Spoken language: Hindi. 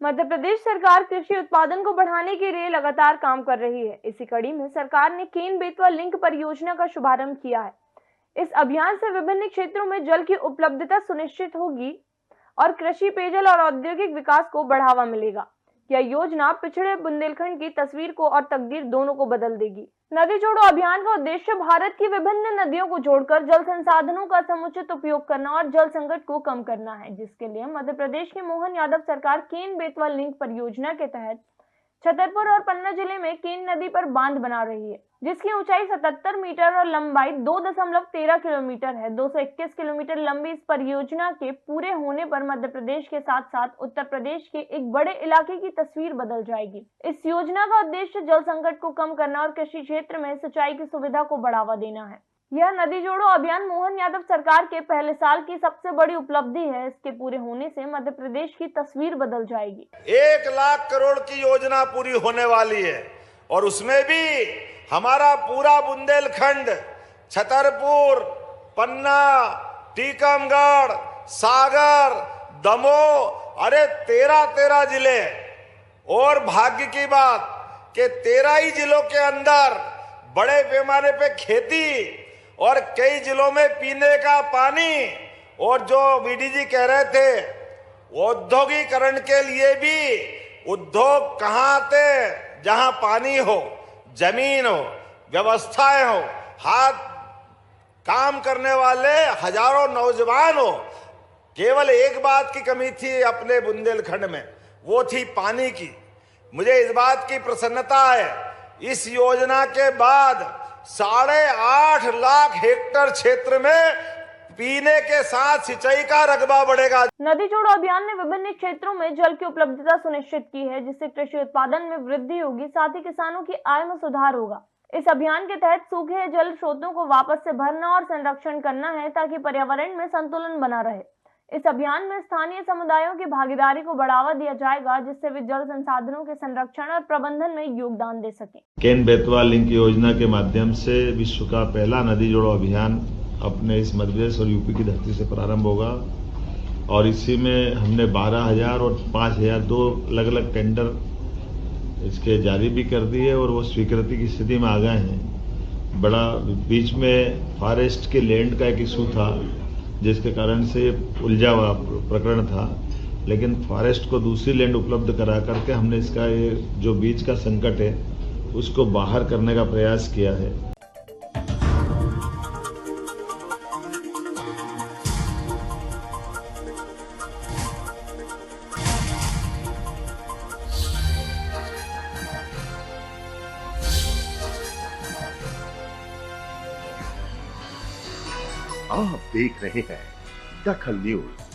मध्य प्रदेश सरकार कृषि उत्पादन को बढ़ाने के लिए लगातार काम कर रही है। इसी कड़ी में सरकार ने केन बेतवा लिंक परियोजना का शुभारंभ किया है। इस अभियान से विभिन्न क्षेत्रों में जल की उपलब्धता सुनिश्चित होगी और कृषि, पेयजल और औद्योगिक विकास को बढ़ावा मिलेगा। यह योजना पिछड़े बुंदेलखंड की तस्वीर को और तकदीर दोनों को बदल देगी। नदी जोड़ो अभियान का उद्देश्य भारत की विभिन्न नदियों को जोड़कर जल संसाधनों का समुचित उपयोग करना और जल संकट को कम करना है, जिसके लिए मध्य प्रदेश की मोहन यादव सरकार केन बेतवा लिंक परियोजना के तहत छतरपुर और पन्ना जिले में केन नदी पर बांध बना रही है, जिसकी ऊंचाई 77 मीटर और लंबाई 2.13 किलोमीटर है। 221 किलोमीटर लंबी इस परियोजना के पूरे होने पर मध्य प्रदेश के साथ साथ उत्तर प्रदेश के एक बड़े इलाके की तस्वीर बदल जाएगी। इस योजना का उद्देश्य जल संकट को कम करना और कृषि क्षेत्र में सिंचाई की सुविधा को बढ़ावा देना है। यह नदी जोड़ो अभियान मोहन यादव सरकार के पहले साल की सबसे बड़ी उपलब्धि है। इसके पूरे होने से मध्य प्रदेश की तस्वीर बदल जाएगी। 1 लाख करोड़ की योजना पूरी होने वाली है और उसमें भी हमारा पूरा बुंदेलखंड, छतरपुर, पन्ना, टीकमगढ़, सागर, दमोह, अरे 13 जिले। और भाग्य की बात कि 13 ही जिलों के अंदर बड़े पैमाने पे खेती और कई जिलों में पीने का पानी, और जो वीडीजी कह रहे थे औद्योगिकरण के लिए भी उद्योग कहाँ आते, जहां पानी हो, जमीन हो, व्यवस्थाएं हो, हाथ काम करने वाले हजारों नौजवान हो। केवल एक बात की कमी थी अपने बुंदेलखंड में, वो थी पानी की। मुझे इस बात की प्रसन्नता है, इस योजना के बाद 8.5 लाख हेक्टेयर क्षेत्र में पीने के साथ सिंचाई का रकबा बढ़ेगा। नदी जोड़ो अभियान ने विभिन्न क्षेत्रों में जल की उपलब्धता सुनिश्चित की है, जिससे कृषि उत्पादन में वृद्धि होगी, साथ ही किसानों की आय में सुधार होगा। इस अभियान के तहत सूखे जल स्रोतों को वापस से भरना और संरक्षण करना है, ताकि पर्यावरण में संतुलन बना रहे। इस अभियान में स्थानीय समुदायों की भागीदारी को बढ़ावा दिया जाएगा, जिससे वे जल संसाधनों के संरक्षण और प्रबंधन में योगदान दे सकें। केन बेतवा लिंक योजना के माध्यम से विश्व का पहला नदी जोड़ो अभियान अपने इस मध्य प्रदेश और यूपी की धरती से प्रारंभ होगा और इसी में हमने 12,000 और 5,000 2 अलग अलग टेंडर इसके जारी भी कर दिए और वो स्वीकृति की स्थिति में आ गए हैं। बड़ा बीच में फॉरेस्ट के लैंड का एक इशू था, जिसके कारण से उलझा हुआ प्रकरण था, लेकिन फॉरेस्ट को दूसरी लैंड उपलब्ध करा करके हमने इसका ये जो बीच का संकट है उसको बाहर करने का प्रयास किया है। आप देख रहे हैं दखल न्यूज।